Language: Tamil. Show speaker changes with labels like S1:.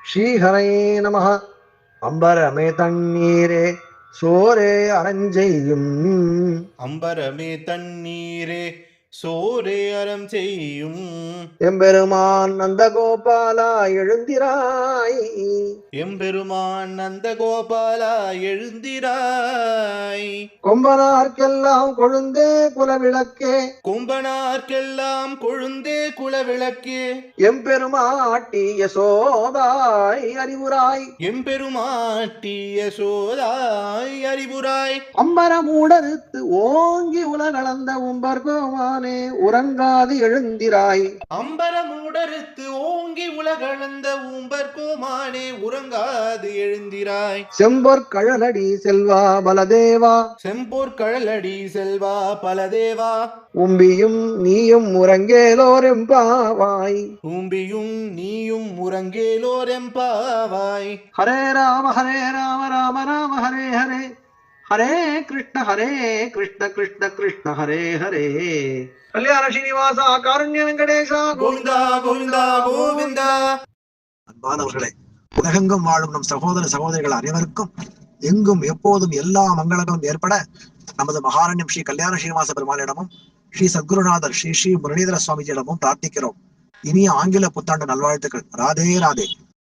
S1: ஸ்ரீஹரே நம. அம்பரமே தண்ணீரே சோரே அரஞ்செய்யும்.
S2: அம்பரமே தண்ணீரே சோரே அறம் செய்யும்.
S1: எம்பெருமான் நந்தகோபாலா எழுந்திராய்.
S2: எம்பெருமான் நந்தகோபாலா எழுந்திராய்.
S1: கொம்பனார்க்கெல்லாம் கொழுந்தே குலவிளக்கே.
S2: கொம்பனார்க்கெல்லாம் கொழுந்தே குலவிளக்கே.
S1: எம்பெருமாட்டி யசோதாய் அறிவுராய்.
S2: எம்பெருமாட்டி யசோதாய் அறிவுராய்.
S1: அம்பரமூடறுத்து ஓங்கி உலகளந்த உம்பர்கோமானே உறங்காது எழுந்திராய்.
S2: அம்பரமூடறுத்து ஓங்கி உலகளந்த உம்பர்கோமானே உறங்காது எழுந்திராய்.
S1: செம்பொற்கழலடி செல்வா பலதேவா.
S2: செம்பொற்கழலடி செல்வா பலதேவா.
S1: உம்பியும் நீயும் உறங்கேலோரெம்பாவாய்.
S2: உம்பியும் நீயும் உறங்கேலோரெம்பாவாய்.
S1: ஹரே ராம ராம ராம ஹரே ஹரே. ஹரே கிருஷ்ண கிருஷ்ண கிருஷ்ண ஹரே ஹரே. கல்யாண ஸ்ரீனிவாசா காருண்ய வெங்கடேசா
S2: கோவிந்தா கோவிந்தா கோவிந்தா.
S3: அன்பானவர்களே, உலகெங்கும் வாழும் நம் சகோதர சகோதரிகள் அனைவருக்கும் எங்கும் எப்போதும் எல்லா மங்களங்களும் ஏற்பட நமது மகாரண்யம் ஸ்ரீ கல்யாண ஸ்ரீனிவாச பெருமாளிடமும் ஸ்ரீ சத்குருநாதர் ஸ்ரீ ஸ்ரீ முரளிதர சுவாமிஜியிடமும் பிரார்த்திக்கிறோம். இனிய ஆங்கில புத்தாண்டு நல்வாழ்த்துக்கள். ராதே ராதே.